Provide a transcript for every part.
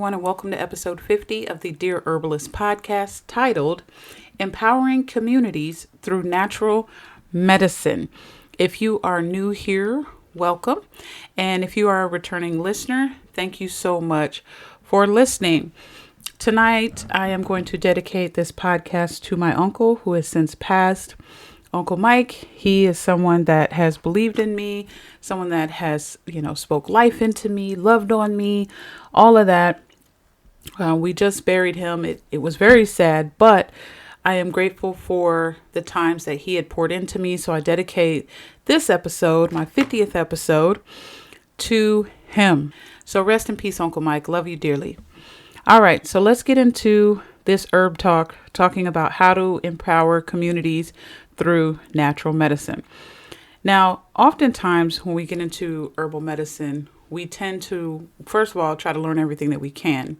everyone, and welcome to episode 50 of the Dear Herbalist podcast titled Empowering Communities Through Natural Medicine. If you are new here, welcome. And if you are a returning listener, thank you so much for listening. Tonight, I am going to dedicate this podcast to my uncle who has since passed. Uncle Mike, he is someone that has believed in me, someone that has, spoke life into me, loved on me, all of that. We just buried him. It was very sad, but I am grateful for the times that he had poured into me. So I dedicate this episode, my 50th episode, to him. So rest in peace, Uncle Mike. Love you dearly. All right, so let's get into this herb talk, talking about how to empower communities through natural medicine. Now, oftentimes when we get into herbal medicine, we tend to, first of all, try to learn everything that we can.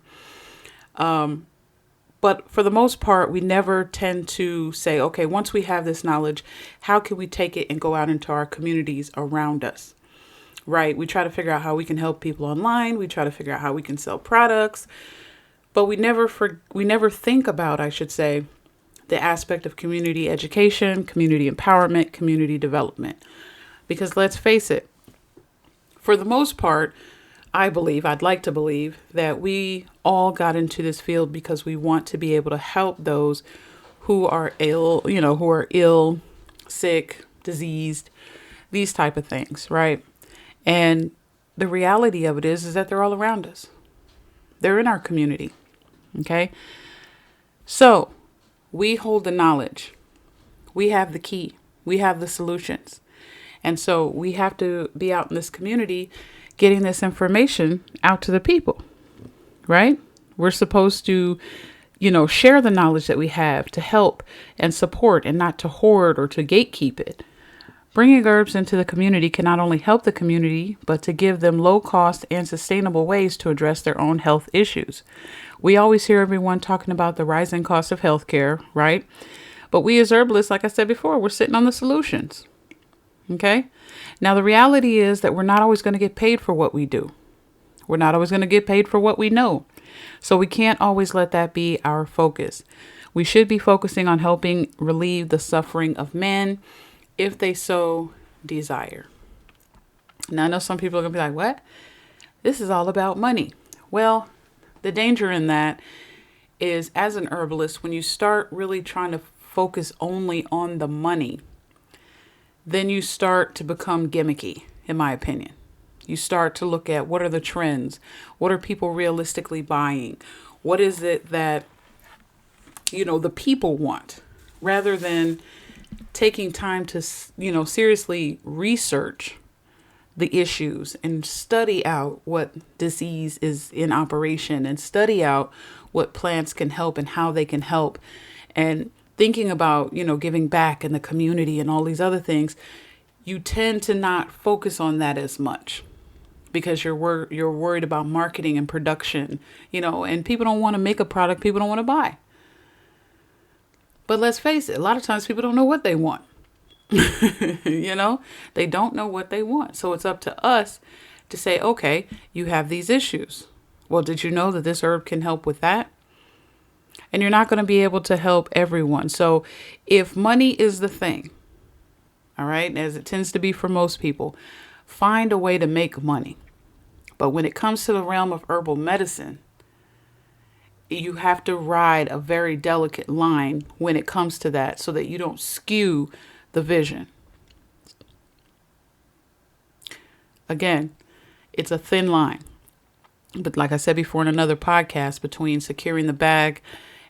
But for the most part, we never tend to say, okay, once we have this knowledge, how can we take it and go out into our communities around us? Right? We try to figure out how we can help people online. We try to figure out how we can sell products. But we never think about, I should say, the aspect of community education, community empowerment, community development. Because let's face it, for the most part, I'd like to believe that we all got into this field because we want to be able to help those who are ill, sick, diseased, these type of things, right? And the reality of it is that they're all around us. They're in our community, okay? So we hold the knowledge. We have the key. We have the solutions. And so we have to be out in this community getting this information out to the people, right? We're supposed to, share the knowledge that we have to help and support and not to hoard or to gatekeep it. Bringing herbs into the community can not only help the community, but to give them low cost and sustainable ways to address their own health issues. We always hear everyone talking about the rising cost of healthcare, right? But we as herbalists, like I said before, we're sitting on the solutions. Okay? Now, the reality is that we're not always going to get paid for what we do. We're not always going to get paid for what we know. So we can't always let that be our focus. We should be focusing on helping relieve the suffering of men if they so desire. Now, I know some people are going to be like, what? This is all about money. Well, the danger in that is, as an herbalist, when you start really trying to focus only on the money, then you start to become gimmicky, in my opinion. You start to look at what are the trends? What are people realistically buying? What is it that, the people want? Rather than taking time to, seriously research the issues and study out what disease is in operation and study out what plants can help and how they can help, and thinking about, giving back in the community and all these other things, you tend to not focus on that as much because you're worried about marketing and production, and people don't want to make a product people don't want to buy. But let's face it, a lot of times people don't know what they want. They don't know what they want. So it's up to us to say, okay, you have these issues. Well, did you know that this herb can help with that? And you're not going to be able to help everyone. So if money is the thing, all right, as it tends to be for most people, find a way to make money. But when it comes to the realm of herbal medicine, you have to ride a very delicate line when it comes to that so that you don't skew the vision. Again, it's a thin line. But like I said before in another podcast, between securing the bag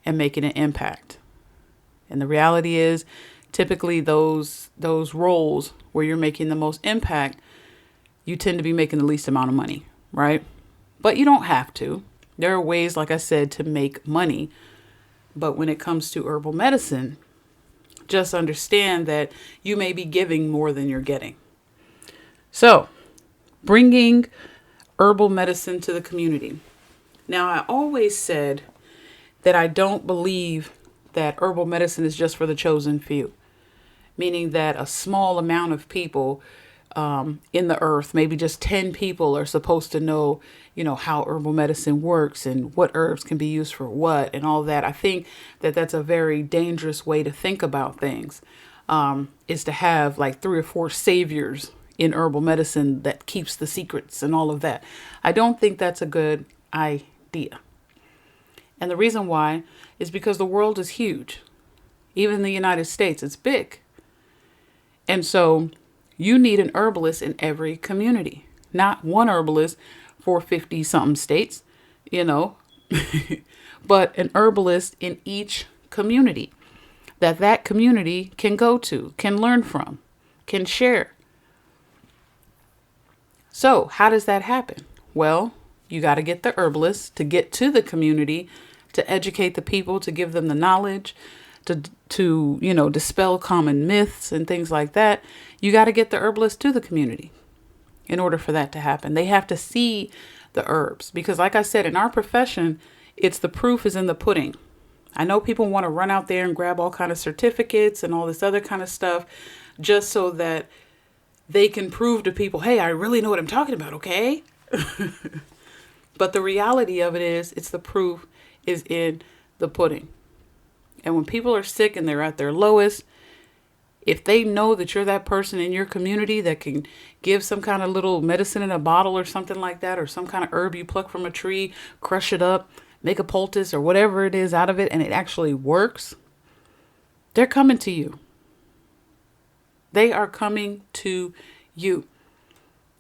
and making an impact. And the reality is, typically those roles where you're making the most impact, you tend to be making the least amount of money, right? But you don't have to. There are ways, like I said, to make money. But when it comes to herbal medicine, just understand that you may be giving more than you're getting. So, bringing herbal medicine to the community. Now, I always said that I don't believe that herbal medicine is just for the chosen few, meaning that a small amount of people in the earth. Maybe just 10 people are supposed to know, how herbal medicine works and what herbs can be used for what and all that. I think that that's a very dangerous way to think about things, is to have like 3 or 4 saviors in herbal medicine that keeps the secrets and all of that. I don't think that's a good idea. And the reason why is because the world is huge. Even the United States, it's big. And so you need an herbalist in every community, not one herbalist for 50 something states, but an herbalist in each community that community can go to, can learn from, can share. So how does that happen? Well, you got to get the herbalist to get to the community, to educate the people, to give them the knowledge, to dispel common myths and things like that. You got to get the herbalist to the community in order for that to happen. They have to see the herbs because, like I said, in our profession, it's the proof is in the pudding. I know people want to run out there and grab all kind of certificates and all this other kind of stuff just so that they can prove to people, hey, I really know what I'm talking about, okay? But the reality of it is, it's the proof is in the pudding. And when people are sick and they're at their lowest, if they know that you're that person in your community that can give some kind of little medicine in a bottle or something like that, or some kind of herb you pluck from a tree, crush it up, make a poultice or whatever it is out of it, and it actually works, they're coming to you. They are coming to you.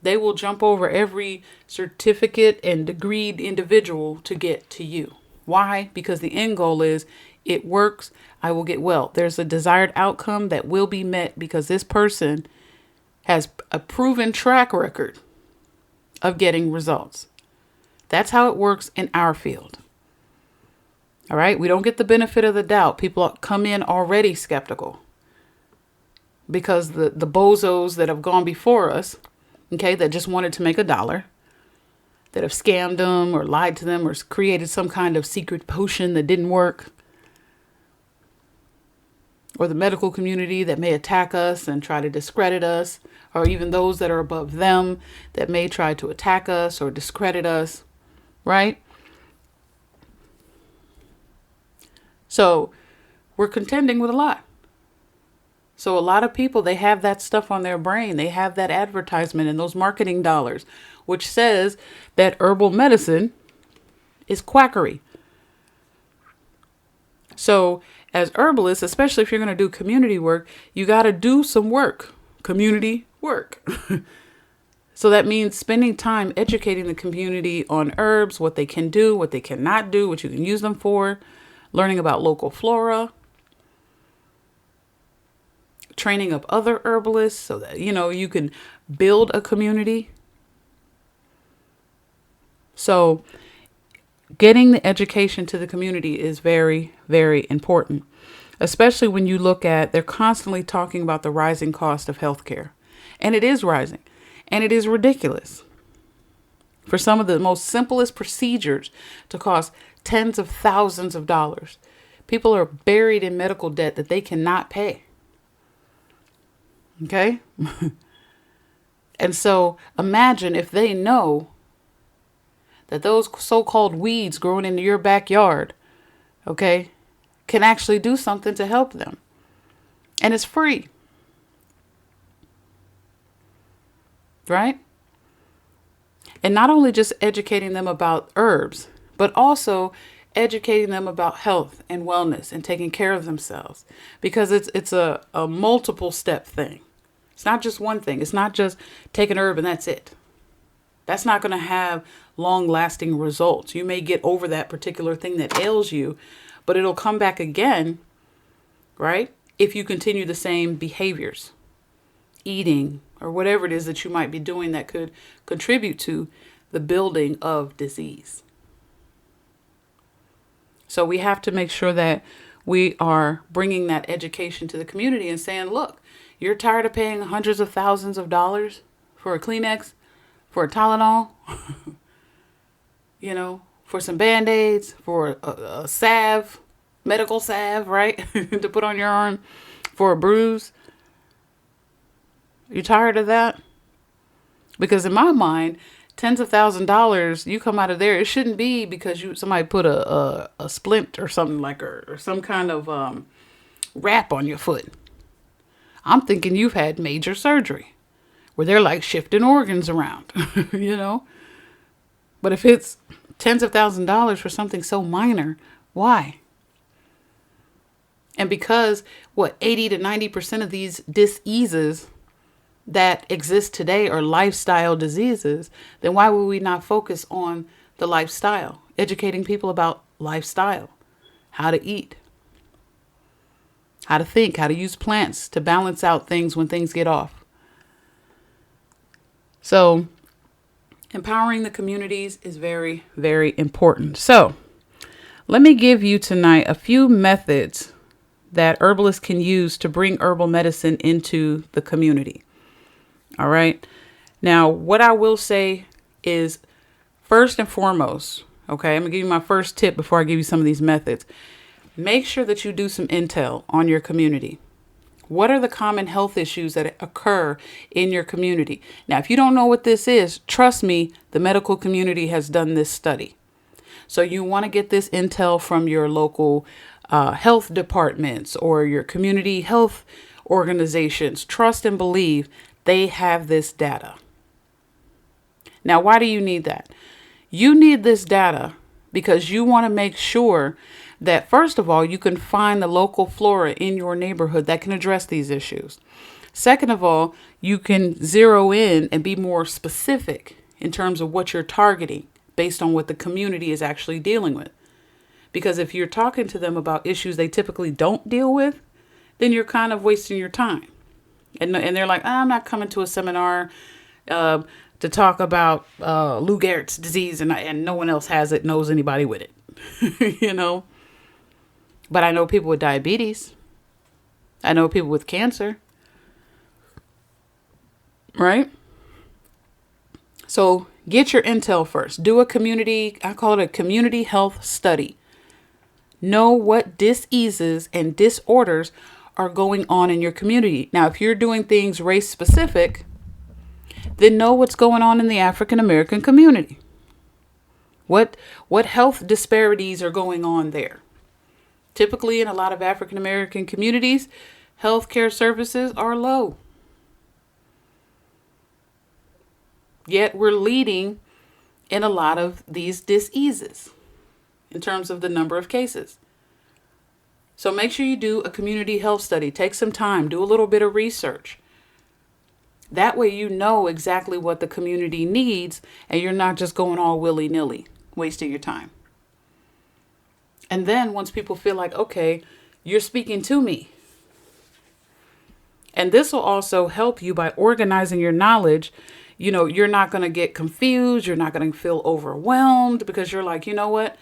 They will jump over every certificate and degreed individual to get to you. Why? Because the end goal is it works. I will get well. There's a desired outcome that will be met because this person has a proven track record of getting results. That's how it works in our field. All right. We don't get the benefit of the doubt. People come in already skeptical because the bozos that have gone before us, okay, that just wanted to make $1, that have scammed them or lied to them or created some kind of secret potion that didn't work, or the medical community that may attack us and try to discredit us, or even those that are above them that may try to attack us or discredit us, right? So we're contending with a lot. So a lot of people, they have that stuff on their brain. They have that advertisement and those marketing dollars, which says that herbal medicine is quackery. So as herbalists, especially if you're going to do community work, you got to do some work, community work. So that means spending time educating the community on herbs, what they can do, what they cannot do, what you can use them for, learning about local flora, training up other herbalists so that, you can build a community. So getting the education to the community is very, very important, especially when you look at, they're constantly talking about the rising cost of healthcare. And it is rising, and it is ridiculous for some of the most simplest procedures to cost tens of thousands of dollars. People are buried in medical debt that they cannot pay. Okay? And so imagine if they know that those so-called weeds growing into your backyard, okay, can actually do something to help them. And it's free. Right? And not only just educating them about herbs, but also educating them about health and wellness and taking care of themselves, because it's a multiple step thing. It's not just one thing. It's not just take an herb and that's it. That's not going to have long lasting results. You may get over that particular thing that ails you, but it'll come back again, right? If you continue the same behaviors, eating, or whatever it is that you might be doing that could contribute to the building of disease. So we have to make sure that we are bringing that education to the community and saying, look, you're tired of paying hundreds of thousands of dollars for a Kleenex, for a Tylenol, for some Band-Aids, for a salve, medical salve, right? To put on your arm for a bruise. You tired of that? Because in my mind, tens of $1,000s, you come out of there, it shouldn't be because somebody put a splint or something like, or some kind of wrap on your foot. I'm thinking you've had major surgery where they're like shifting organs around, you know? But if it's tens of $1,000s for something so minor, why? And because 80 to 90% of these diseases that exist today are lifestyle diseases, then why would we not focus on the lifestyle, educating people about lifestyle, how to eat, how to think, how to use plants to balance out things when things get off. So empowering the communities is very, very important. So let me give you tonight a few methods that herbalists can use to bring herbal medicine into the community. All right. Now, what I will say is first and foremost, okay, I'm going to give you my first tip before I give you some of these methods. Make sure that you do some intel on your community. What are the common health issues that occur in your community? Now, if you don't know what this is, trust me, the medical community has done this study. So you want to get this intel from your local health departments or your community health organizations. Trust and believe they have this data. Now, why do you need that? You need this data because you want to make sure that, first of all, you can find the local flora in your neighborhood that can address these issues. Second of all, you can zero in and be more specific in terms of what you're targeting based on what the community is actually dealing with. Because if you're talking to them about issues they typically don't deal with, then you're kind of wasting your time. And they're like, I'm not coming to a seminar to talk about Lou Gehrig's disease and no one else has it, knows anybody with it, you know. But I know people with diabetes. I know people with cancer. Right? So get your intel first. Do a community, I call it a community health study. Know what diseases and disorders are going on in your community. Now, if you're doing things race specific, then know what's going on in the African American community. What health disparities are going on there? Typically, in a lot of African American communities, healthcare services are low. Yet we're leading in a lot of these diseases in terms of the number of cases. So make sure you do a community health study. Take some time, do a little bit of research. That way you know exactly what the community needs and you're not just going all willy-nilly, wasting your time. And then once people feel like, okay, you're speaking to me. And this will also help you by organizing your knowledge. You know, you're not going to get confused. You're not going to feel overwhelmed because you're like, you know what?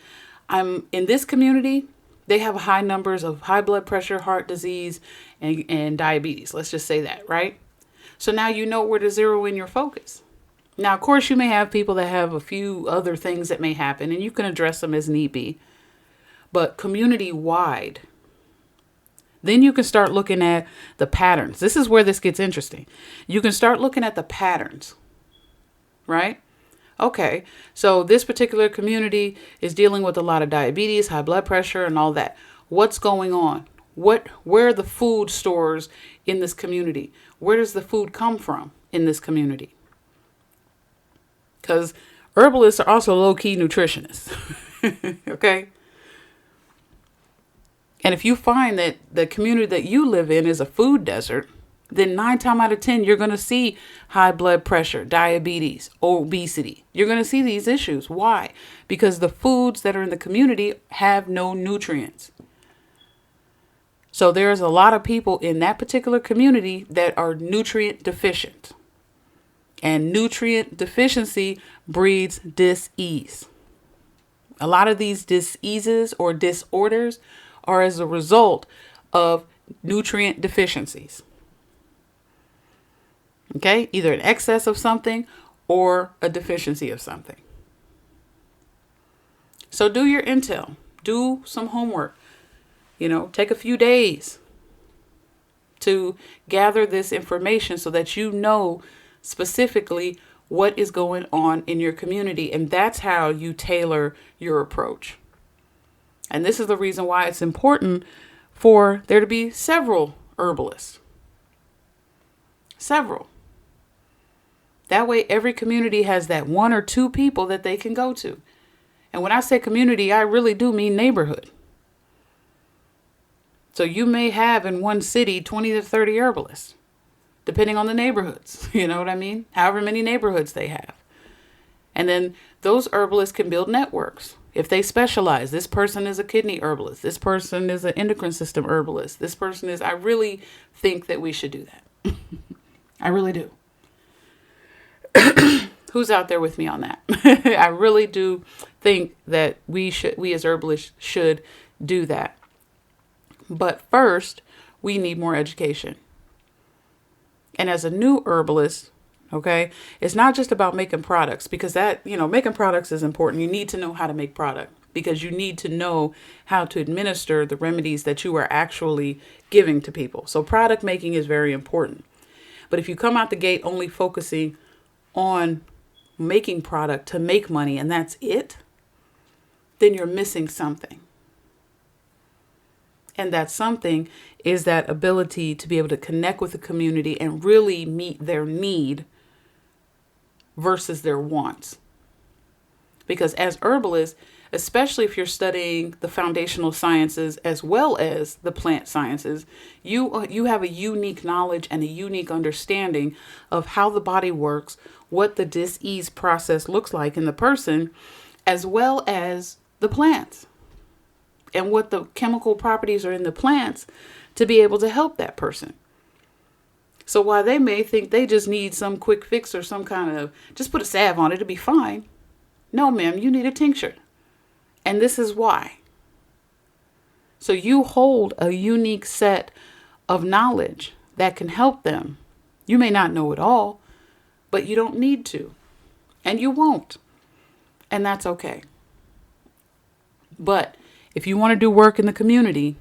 I'm in this community. They have high numbers of high blood pressure, heart disease, and diabetes. Let's just say that, right? So now you know where to zero in your focus. Now, of course, you may have people that have a few other things that may happen, and you can address them as need be. But community-wide, then you can start looking at the patterns. This is where this gets interesting. You can start looking at the patterns, right? Okay, so this particular community is dealing with a lot of diabetes, high blood pressure, and all that. What's going on? Where are the food stores in this community? Where does the food come from in this community? Because herbalists are also low-key nutritionists, okay? And if you find that the community that you live in is a food desert, then 9 times out of 10, you're going to see high blood pressure, diabetes, obesity. You're going to see these issues. Why? Because the foods that are in the community have no nutrients. So there's a lot of people in that particular community that are nutrient deficient. And nutrient deficiency breeds dis-ease. A lot of these diseases or disorders are as a result of nutrient deficiencies. Okay, either an excess of something or a deficiency of something. So do your intel, do some homework, take a few days to gather this information so that you know specifically what is going on in your community. And that's how you tailor your approach. And this is the reason why it's important for there to be several herbalists. Several. That way, every community has that one or two people that they can go to. And when I say community, I really do mean neighborhood. So you may have in one city 20 to 30 herbalists, depending on the neighborhoods. You know what I mean? However many neighborhoods they have. And then those herbalists can build networks. If they specialize, this person is a kidney herbalist. This person is an endocrine system herbalist. This person is, I really think that we should do that. I really do. Who's out there with me on that? I really do think that we as herbalists should do that. But first, we need more education. And as a new herbalist, okay, it's not just about making products, because that, making products is important. You need to know how to make product, because you need to know how to administer the remedies that you are actually giving to people. So product making is very important. But if you come out the gate only focusing on making product to make money and that's it, then you're missing something. And that something is that ability to be able to connect with the community and really meet their need versus their wants. Because as herbalists, especially if you're studying the foundational sciences as well as the plant sciences, you have a unique knowledge and a unique understanding of how the body works, what the dis-ease process looks like in the person, as well as the plants, and what the chemical properties are in the plants to be able to help that person. So while they may think they just need some quick fix or some kind of, just put a salve on it, it'll be fine. No, ma'am, you need a tincture. And this is why. So you hold a unique set of knowledge that can help them. You may not know it all, but you don't need to. And you won't. And that's okay. But if you want to do work in the community,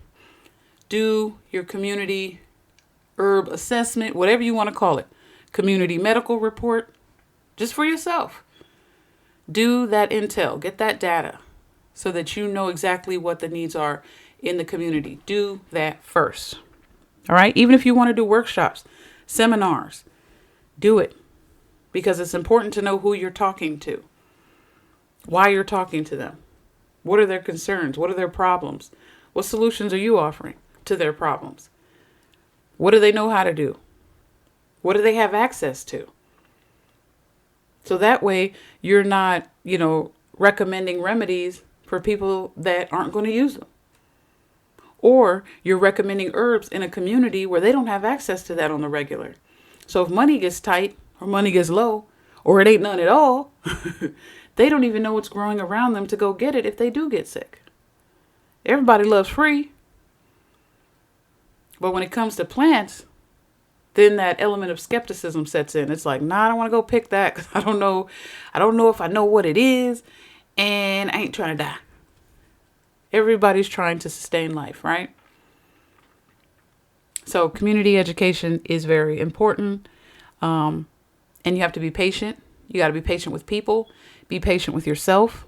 do your community herb assessment, whatever you want to call it, community medical report, just for yourself. Do that intel, get that data so that you know exactly what the needs are in the community. Do that first. All right. Even if you want to do workshops, seminars, do it, because it's important to know who you're talking to, why you're talking to them. What are their concerns? What are their problems? What solutions are you offering to their problems? What do they know how to do? What do they have access to? So that way you're not, recommending remedies for people that aren't going to use them. Or you're recommending herbs in a community where they don't have access to that on the regular. So if money gets tight or money gets low, or it ain't none at all, they don't even know what's growing around them to go get it if they do get sick. Everybody loves free. But when it comes to plants, then that element of skepticism sets in. It's like, nah, I don't want to go pick that because I don't know if I know what it is, and I ain't trying to die. Everybody's trying to sustain life, right? So community education is very important. And you have to be patient. You got to be patient with people. Be patient with yourself.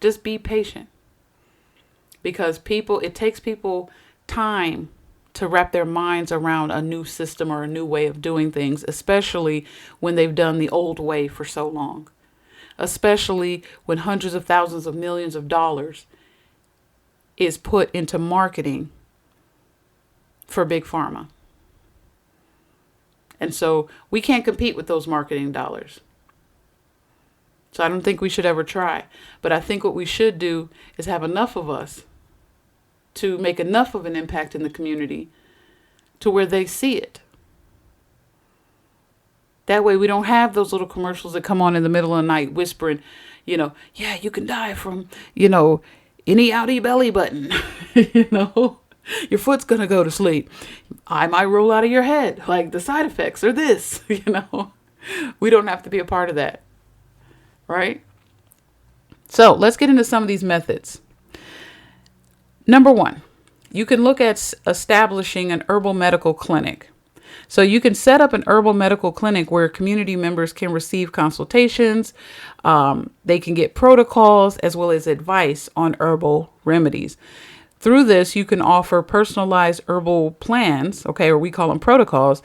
Just be patient. Because it takes people time to wrap their minds around a new system or a new way of doing things, especially when they've done the old way for so long. Especially when hundreds of thousands of millions of dollars is put into marketing for big pharma. And so we can't compete with those marketing dollars. So I don't think we should ever try. But I think what we should do is have enough of us to make enough of an impact in the community to where they see it. That way we don't have those little commercials that come on in the middle of the night whispering, yeah, you can die from, any outie belly button, your foot's going to go to sleep. I might roll out of your head. Like the side effects are this, we don't have to be a part of that. Right? So let's get into some of these methods. Number one, you can look at establishing an herbal medical clinic. So you can set up an herbal medical clinic where community members can receive consultations. They can get protocols as well as advice on herbal remedies. Through this, you can offer personalized herbal plans, okay, or we call them protocols,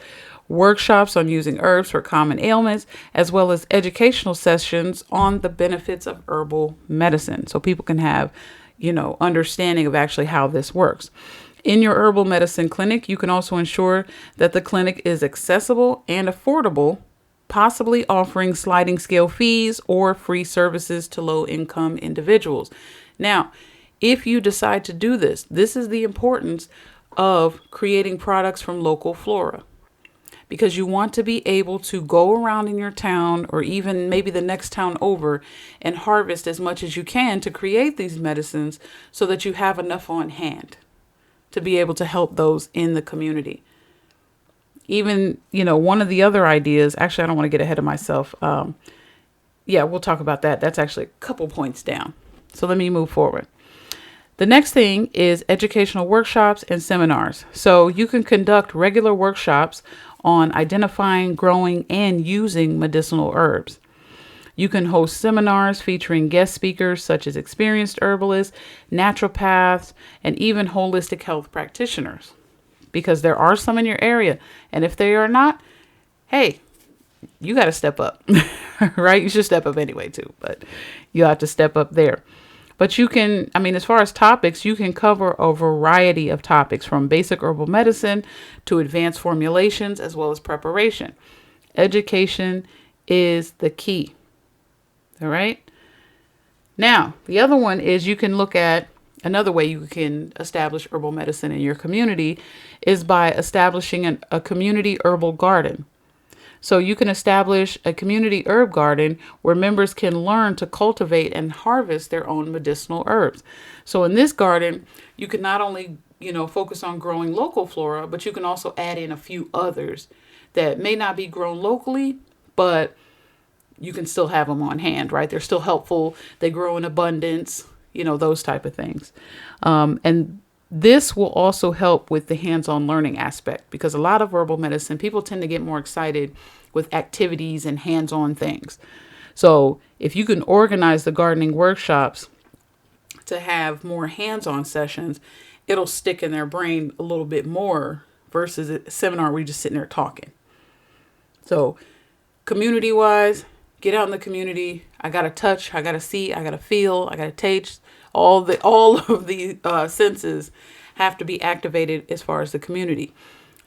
workshops on using herbs for common ailments, as well as educational sessions on the benefits of herbal medicine. So people can have, understanding of actually how this works. In your herbal medicine clinic, you can also ensure that the clinic is accessible and affordable, possibly offering sliding scale fees or free services to low-income individuals. Now, if you decide to do this, this is the importance of creating products from local flora, because you want to be able to go around in your town or even maybe the next town over and harvest as much as you can to create these medicines so that you have enough on hand to be able to help those in the community. Even, one of the other ideas, actually, I don't want to get ahead of myself. We'll talk about that. That's actually a couple points down. So let me move forward. The next thing is educational workshops and seminars. So you can conduct regular workshops on identifying, growing, and using medicinal herbs. You can host seminars featuring guest speakers such as experienced herbalists, naturopaths, and even holistic health practitioners, because there are some in your area. And if they are not, hey, you got to step up, right? You should step up anyway, too, but you have to step up there. But you can, as far as topics, you can cover a variety of topics from basic herbal medicine to advanced formulations as well as preparation. Education is the key. All right. Now, the other one is you can look at another way you can establish herbal medicine in your community is by establishing a community herbal garden. So you can establish a community herb garden where members can learn to cultivate and harvest their own medicinal herbs. So in this garden, you can not only, focus on growing local flora, but you can also add in a few others that may not be grown locally, but you can still have them on hand, right? They're still helpful. They grow in abundance, those type of things. And this will also help with the hands-on learning aspect, because a lot of herbal medicine, people tend to get more excited with activities and hands-on things. So if you can organize the gardening workshops to have more hands-on sessions, it'll stick in their brain a little bit more versus a seminar where you're just sitting there talking. So community-wise, get out in the community. I got to touch, I got to see, I got to feel, I got to taste. All of the senses have to be activated as far as the community.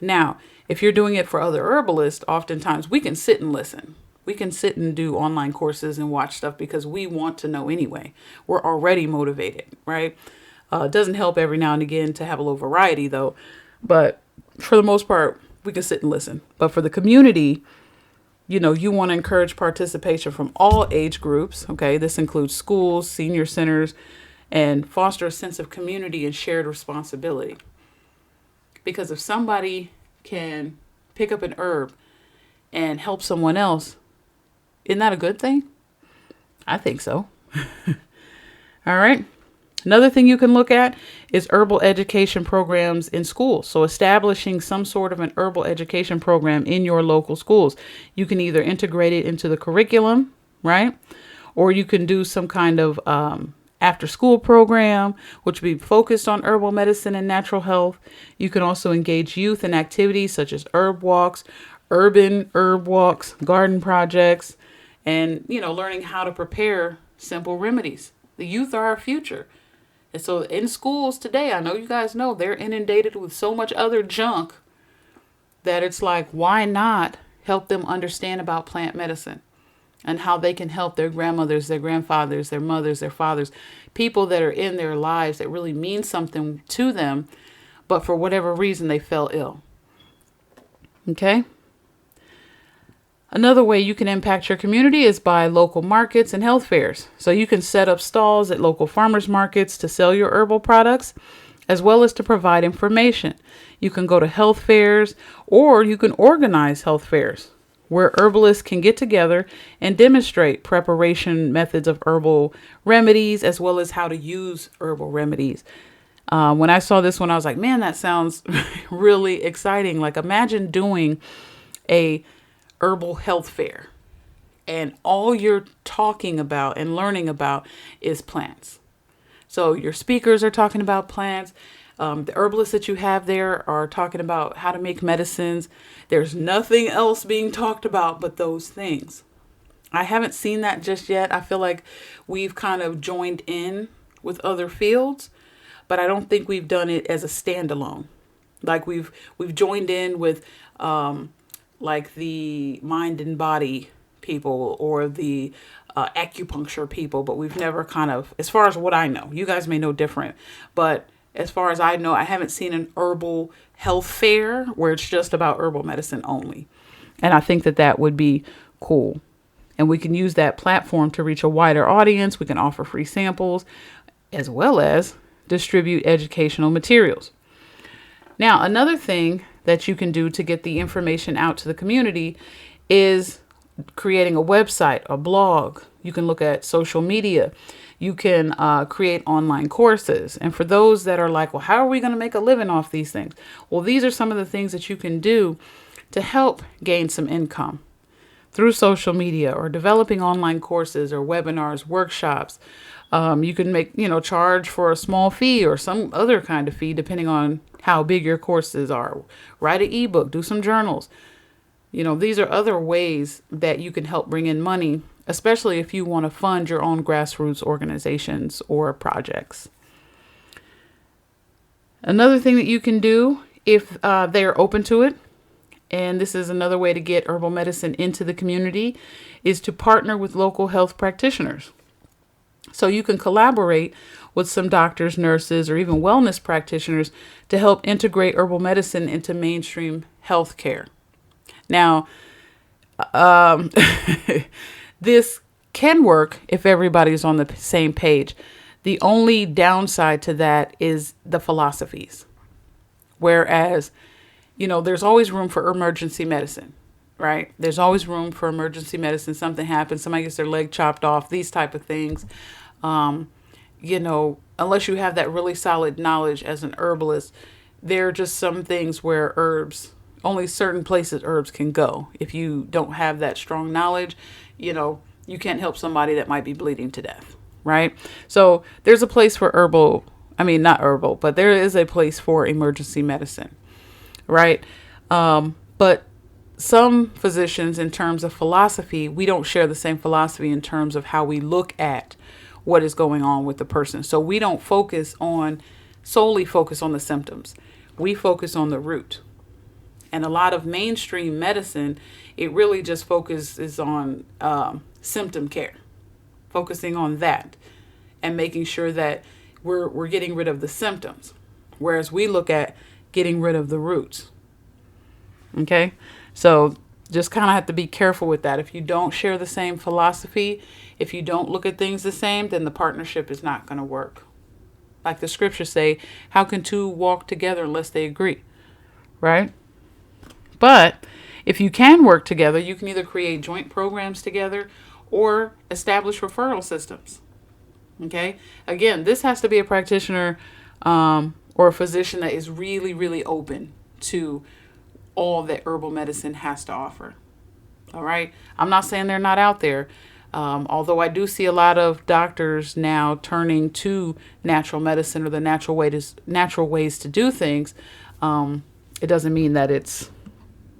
Now, if you're doing it for other herbalists, oftentimes we can sit and listen. We can sit and do online courses and watch stuff because we want to know anyway. We're already motivated, right? It doesn't help every now and again to have a little variety though. But for the most part, we can sit and listen. But for the community, you want to encourage participation from all age groups. Okay, this includes schools, senior centers, and foster a sense of community and shared responsibility. Because if somebody can pick up an herb and help someone else, isn't that a good thing? I think so. All right. Another thing you can look at is herbal education programs in schools. So establishing some sort of an herbal education program in your local schools. You can either integrate it into the curriculum, right? Or you can do some kind of after school program, which will be focused on herbal medicine and natural health. You can also engage youth in activities such as herb walks, urban herb walks, garden projects, and, learning how to prepare simple remedies. The youth are our future. And so in schools today, I know you guys know they're inundated with so much other junk that it's like, why not help them understand about plant medicine and how they can help their grandmothers, their grandfathers, their mothers, their fathers, people that are in their lives that really mean something to them, but for whatever reason they fell ill. Okay? Another way you can impact your community is by local markets and health fairs. So you can set up stalls at local farmers markets to sell your herbal products, as well as to provide information. You can go to health fairs, or you can organize health fairs where herbalists can get together and demonstrate preparation methods of herbal remedies, as well as how to use herbal remedies. When I saw this one, I was like, man, that sounds really exciting. Like, imagine doing a herbal health fair and all you're talking about and learning about is plants. So your speakers are talking about plants. The herbalists that you have there are talking about how to make medicines. There's nothing else being talked about but those things. I haven't seen that just yet. I feel like we've kind of joined in with other fields, but I don't think we've done it as a standalone. Like we've joined in with like the mind and body people or the acupuncture people, but we've never kind of, as far as what I know, you guys may know different, but as far as I know, I haven't seen an herbal health fair where it's just about herbal medicine only. And I think that that would be cool. And we can use that platform to reach a wider audience. We can offer free samples as well as distribute educational materials. Now, another thing that you can do to get the information out to the community is creating a website, a blog. You can look at social media. You can create online courses. And for those that are like, well, how are we going to make a living off these things? Well, these are some of the things that you can do to help gain some income through social media or developing online courses or webinars, workshops. You can make, charge for a small fee or some other kind of fee, depending on how big your courses are. Write an ebook, do some journals. These are other ways that you can help bring in money, especially if you want to fund your own grassroots organizations or projects. Another thing that you can do if they're open to it, and this is another way to get herbal medicine into the community, is to partner with local health practitioners. So you can collaborate with some doctors, nurses, or even wellness practitioners to help integrate herbal medicine into mainstream health care. Now, this can work if everybody's on the same page. The only downside to that is the philosophies. Whereas, there's always room for emergency medicine, right? There's always room for emergency medicine. Something happens, somebody gets their leg chopped off, these type of things. Unless you have that really solid knowledge as an herbalist, there are just some things where only certain places herbs can go. If you don't have that strong knowledge, you can't help somebody that might be bleeding to death, right? So there's a place for not herbal, but there is a place for emergency medicine, right? But some physicians, in terms of philosophy, we don't share the same philosophy in terms of how we look at what is going on with the person. So we don't solely focus on the symptoms. We focus on the root. And a lot of mainstream medicine, it really just focuses on symptom care, focusing on that and making sure that we're getting rid of the symptoms, whereas we look at getting rid of the roots. Okay, so just kind of have to be careful with that. If you don't share the same philosophy, if you don't look at things the same, then the partnership is not going to work. Like the scriptures say, how can two walk together unless they agree, right? But if you can work together, you can either create joint programs together or establish referral systems. Okay. Again, this has to be a practitioner or a physician that is really, really open to all that herbal medicine has to offer. All right. I'm not saying they're not out there. Although I do see a lot of doctors now turning to natural medicine or the natural ways to do things. It doesn't mean that it's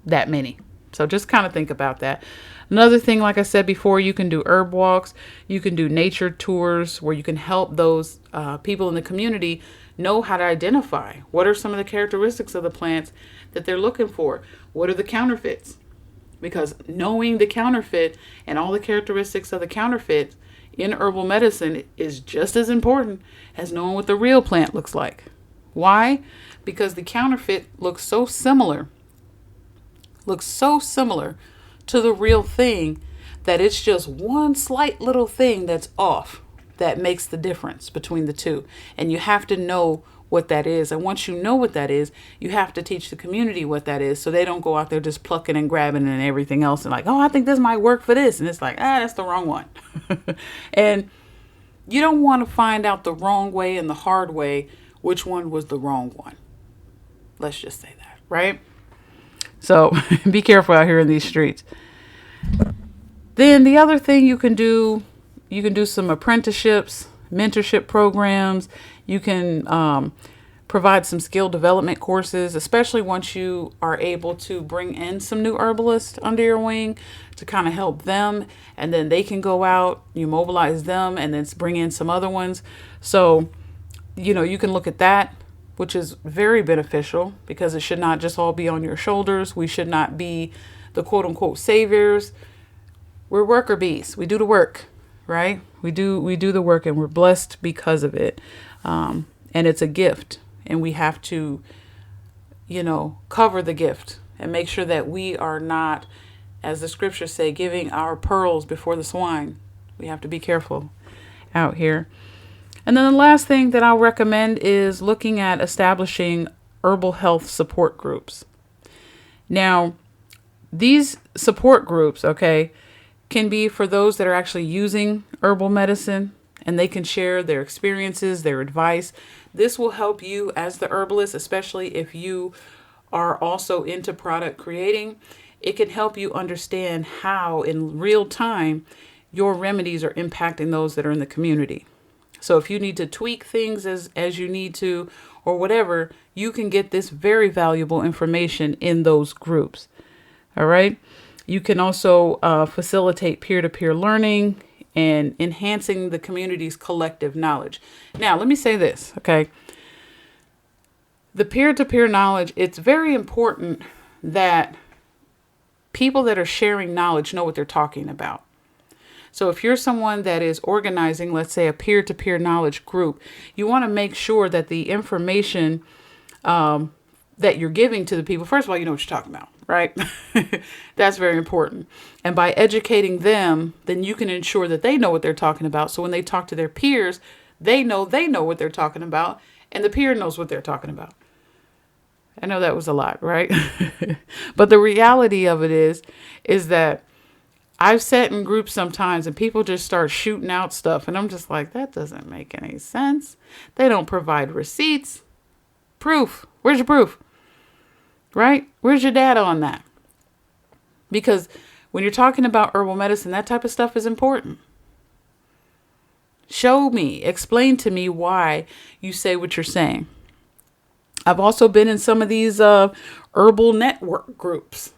that many. So just kind of think about that. Another thing, like I said before, you can do herb walks. You can do nature tours where you can help those people in the community know how to identify what are some of the characteristics of the plants that they're looking for. What are the counterfeits? Because knowing the counterfeit and all the characteristics of the counterfeit in herbal medicine is just as important as knowing what the real plant looks like. Why? Because the counterfeit looks so similar to the real thing that it's just one slight little thing that's off that makes the difference between the two. And you have to know what that is. And once you know what that is, you have to teach the community what that is so they don't go out there just plucking and grabbing and everything else and like, oh, I think this might work for this. And it's like, that's the wrong one. And you don't want to find out the wrong way and the hard way which one was the wrong one. Let's just say that, right? So be careful out here in these streets. Then the other thing you can do some apprenticeships, mentorship programs. You can provide some skill development courses, especially once you are able to bring in some new herbalists under your wing to kind of help them. And then they can go out, you mobilize them, and then bring in some other ones. So, you can look at that, which is very beneficial because it should not just all be on your shoulders. We should not be the quote unquote saviors. We're worker bees. We do the work, right? We do the work, and we're blessed because of it. And it's a gift, and we have to, cover the gift and make sure that we are not, as the scriptures say, giving our pearls before the swine. We have to be careful out here. And then the last thing that I'll recommend is looking at establishing herbal health support groups. Now, these support groups, can be for those that are actually using herbal medicine, and they can share their experiences, their advice. This will help you as the herbalist, especially if you are also into product creating. It can help you understand how in real time your remedies are impacting those that are in the community. So if you need to tweak things as you need to or whatever, you can get this very valuable information in those groups. All right. You can also facilitate peer-to-peer learning and enhancing the community's collective knowledge. Now, let me say this, okay? The peer-to-peer knowledge, it's very important that people that are sharing knowledge know what they're talking about. So if you're someone that is organizing, let's say, a peer-to-peer knowledge group, you want to make sure that the information that you're giving to the people, first of all, you know what you're talking about, right? That's very important. And by educating them, then you can ensure that they know what they're talking about. So when they talk to their peers, they know what they're talking about, and the peer knows what they're talking about. I know that was a lot, right? But the reality of it is that I've sat in groups sometimes and people just start shooting out stuff. And I'm just like, that doesn't make any sense. They don't provide receipts. Proof. Where's your proof? Right? Where's your data on that? Because when you're talking about herbal medicine, that type of stuff is important. Show me, explain to me why you say what you're saying. I've also been in some of these herbal network groups.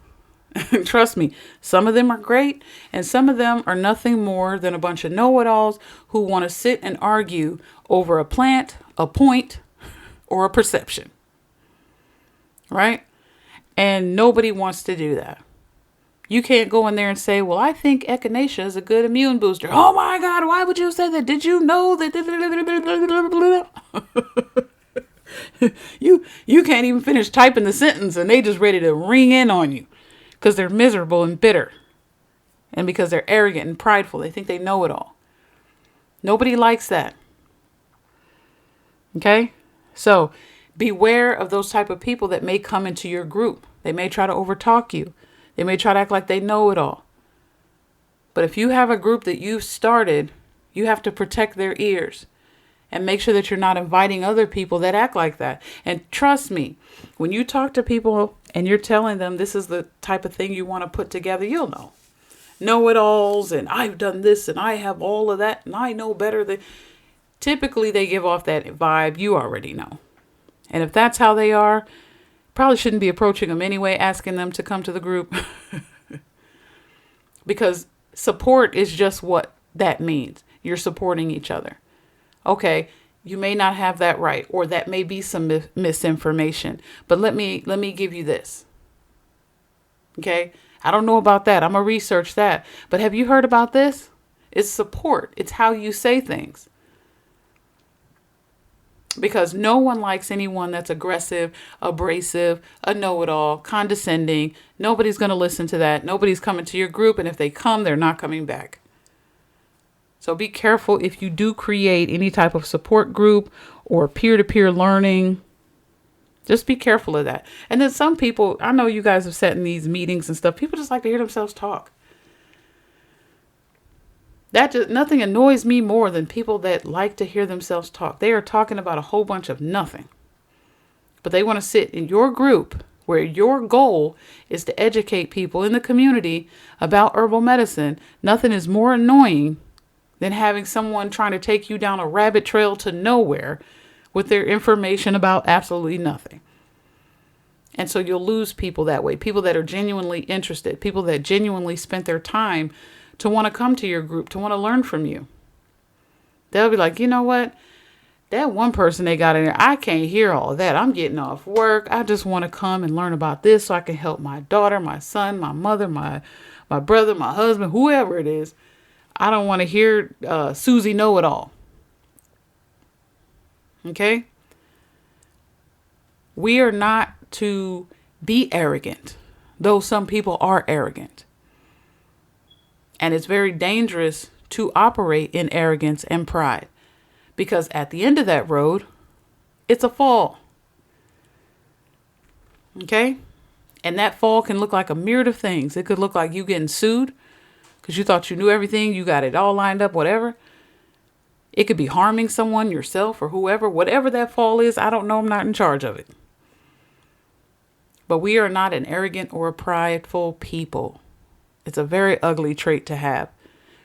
Trust me, some of them are great, and some of them are nothing more than a bunch of know-it-alls who want to sit and argue over a plant, a point, or a perception. Right? And nobody wants to do that. You can't go in there and say, well, I think echinacea is a good immune booster. Oh my God, why would you say that? Did you know that? You can't even finish typing the sentence and they just ready to ring in on you because they're miserable and bitter. And because they're arrogant and prideful. They think they know it all. Nobody likes that. Okay? So beware of those type of people that may come into your group. They may try to overtalk you. They may try to act like they know it all. But if you have a group that you've started, you have to protect their ears and make sure that you're not inviting other people that act like that. And trust me, when you talk to people and you're telling them this is the type of thing you want to put together, you'll know. Know-it-alls and I've done this and I have all of that and I know better than. Typically, they give off that vibe you already know. And if that's how they are, probably shouldn't be approaching them anyway, asking them to come to the group. Because support is just what that means. You're supporting each other. Okay, you may not have that right, or that may be some misinformation. But let me give you this. Okay, I don't know about that. I'm going to research that. But have you heard about this? It's support. It's how you say things. Because no one likes anyone that's aggressive, abrasive, a know-it-all, condescending. Nobody's going to listen to that. Nobody's coming to your group. And if they come, they're not coming back. So be careful if you do create any type of support group or peer-to-peer learning. Just be careful of that. And then some people, I know you guys have sat in these meetings and stuff. People just like to hear themselves talk. Nothing annoys me more than people that like to hear themselves talk. They are talking about a whole bunch of nothing. But they want to sit in your group where your goal is to educate people in the community about herbal medicine. Nothing is more annoying than having someone trying to take you down a rabbit trail to nowhere with their information about absolutely nothing. And so you'll lose people that way. People that are genuinely interested. People that genuinely spent their time to want to come to your group, to want to learn from you. They'll be like, you know what? That one person they got in there, I can't hear all of that. I'm getting off work. I just want to come and learn about this so I can help my daughter, my son, my mother, my brother, my husband, whoever it is. I don't want to hear Susie know-it-all. Okay? We are not to be arrogant, though some people are arrogant. And it's very dangerous to operate in arrogance and pride, because at the end of that road, it's a fall. Okay? And that fall can look like a myriad of things. It could look like you getting sued because you thought you knew everything. You got it all lined up, whatever. It could be harming someone, yourself or whoever. Whatever that fall is, I don't know. I'm not in charge of it. But we are not an arrogant or a prideful people. It's a very ugly trait to have.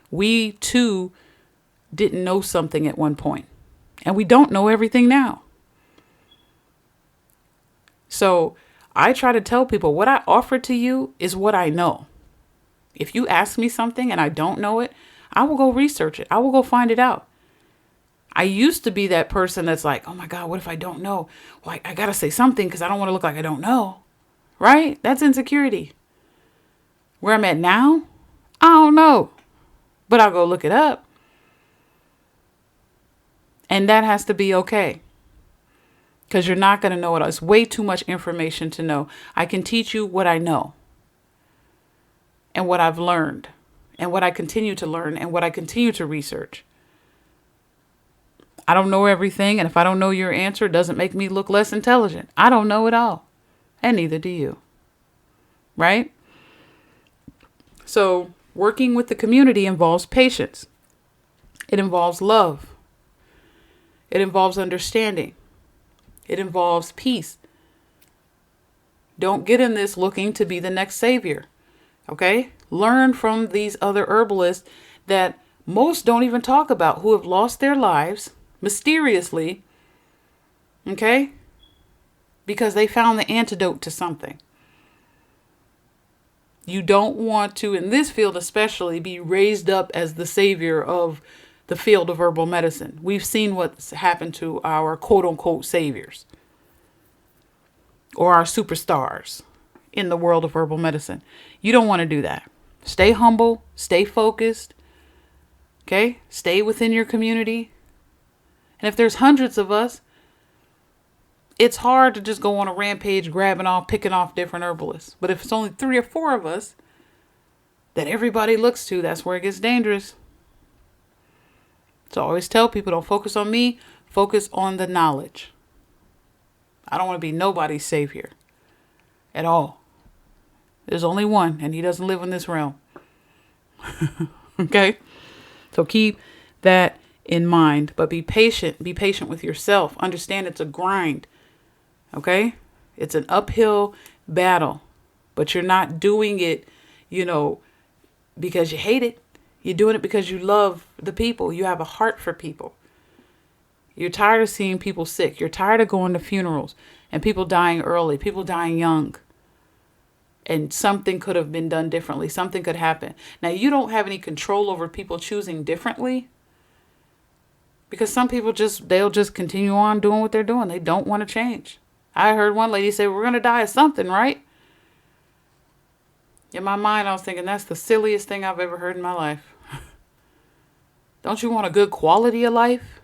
We too didn't know something at one point, and we don't know everything now. So I try to tell people what I offer to you is what I know. If you ask me something and I don't know it, I will go research it. I will go find it out. I used to be that person that's like, oh my God, what if I don't know? Well, I got to say something because I don't want to look like I don't know. Right? That's insecurity. Where I'm at now, I don't know, but I'll go look it up. And that has to be okay, because you're not going to know it all. It's way too much information to know. I can teach you what I know and what I've learned and what I continue to learn and what I continue to research. I don't know everything. And if I don't know your answer, it doesn't make me look less intelligent. I don't know it all. And neither do you. Right? So working with the community involves patience. It involves love. It involves understanding. It involves peace. Don't get in this looking to be the next savior. Okay? Learn from these other herbalists that most don't even talk about, who have lost their lives mysteriously. Okay? Because they found the antidote to something. You don't want to, in this field especially, be raised up as the savior of the field of herbal medicine. We've seen what's happened to our quote-unquote saviors or our superstars in the world of herbal medicine. You don't want to do that. Stay humble, stay focused, okay? Stay within your community. And if there's hundreds of us, it's hard to just go on a rampage, picking off different herbalists. But if it's only 3 or 4 of us that everybody looks to, that's where it gets dangerous. So I always tell people, don't focus on me, focus on the knowledge. I don't want to be nobody's savior at all. There's only one, and he doesn't live in this realm. Okay? So keep that in mind, but be patient. Be patient with yourself. Understand it's a grind. Okay? It's an uphill battle, but you're not doing it, because you hate it. You're doing it because you love the people. You have a heart for people. You're tired of seeing people sick. You're tired of going to funerals and people dying early, people dying young. And something could have been done differently. Something could happen. Now, you don't have any control over people choosing differently, because some people they'll just continue on doing what they're doing. They don't want to change. I heard one lady say, we're going to die of something, right? In my mind, I was thinking, that's the silliest thing I've ever heard in my life. Don't you want a good quality of life?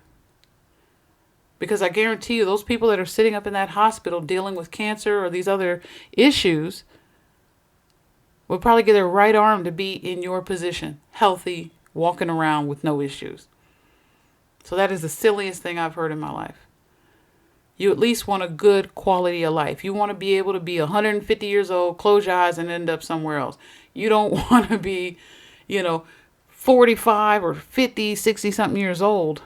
Because I guarantee you, those people that are sitting up in that hospital dealing with cancer or these other issues would probably give their right arm to be in your position, healthy, walking around with no issues. So that is the silliest thing I've heard in my life. You at least want a good quality of life. You want to be able to be 150 years old, close your eyes and end up somewhere else. You don't want to be, 45 or 50, 60 something years old,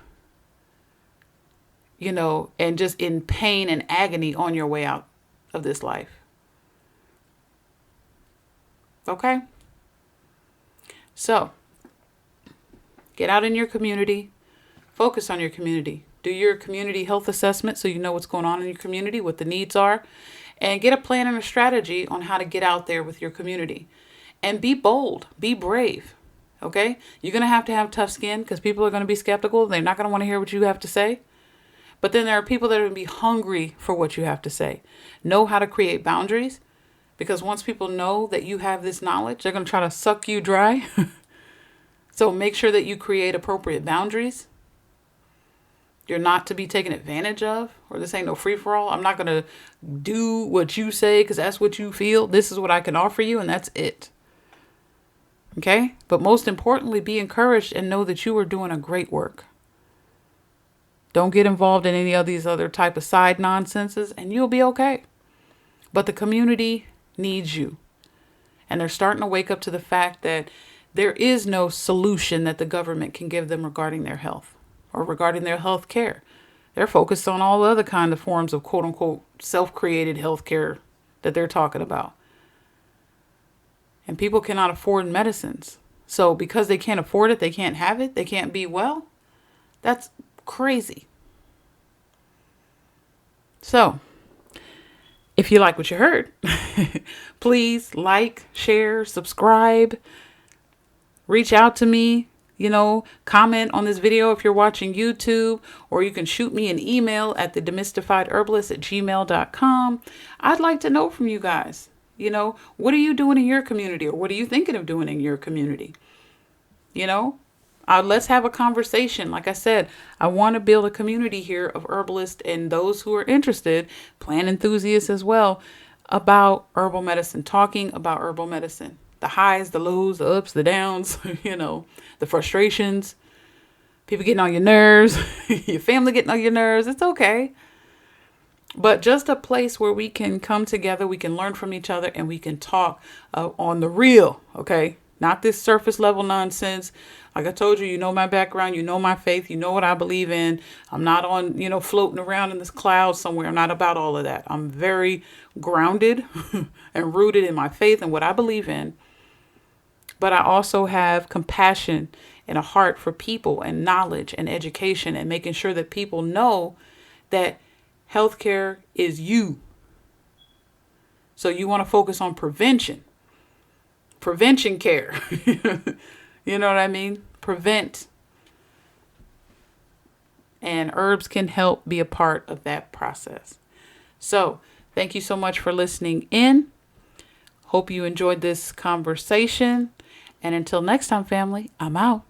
and just in pain and agony on your way out of this life. Okay? So, get out in your community. Focus on your community. Do your community health assessment so you know what's going on in your community, what the needs are, and get a plan and a strategy on how to get out there with your community. And be bold. Be brave. Okay? You're going to have tough skin because people are going to be skeptical. They're not going to want to hear what you have to say. But then there are people that are going to be hungry for what you have to say. Know how to create boundaries, because once people know that you have this knowledge, they're going to try to suck you dry. So make sure that you create appropriate boundaries. You're not to be taken advantage of, or this ain't no free-for-all. I'm not going to do what you say because that's what you feel. This is what I can offer you, and that's it. Okay? But most importantly, be encouraged and know that you are doing a great work. Don't get involved in any of these other type of side nonsenses, and you'll be okay. But the community needs you. And they're starting to wake up to the fact that there is no solution that the government can give them regarding their health or regarding their health care. They're focused on all other kind of forms of quote unquote self-created health care that they're talking about. And people cannot afford medicines. So because they can't afford it, they can't have it, they can't be well. That's crazy. So, if you like what you heard, please like, share, subscribe, reach out to me, comment on this video if you're watching YouTube, or you can shoot me an email at thedemystifiedherbalist@gmail.com. I'd like to know from you guys, what are you doing in your community, or what are you thinking of doing in your community? Let's have a conversation. Like I said, I want to build a community here of herbalists and those who are interested, plant enthusiasts as well, about herbal medicine, talking about herbal medicine. The highs, the lows, the ups, the downs, the frustrations, people getting on your nerves, your family getting on your nerves. It's okay. But just a place where we can come together, we can learn from each other, and we can talk on the real, okay? Not this surface level nonsense. Like I told you, you know my background, you know my faith, you know what I believe in. I'm not on, floating around in this cloud somewhere. I'm not about all of that. I'm very grounded and rooted in my faith and what I believe in. But I also have compassion and a heart for people and knowledge and education and making sure that people know that healthcare is you. So you want to focus on prevention care. You know what I mean? Prevent. And herbs can help be a part of that process. So thank you so much for listening in. Hope you enjoyed this conversation. And until next time, family, I'm out.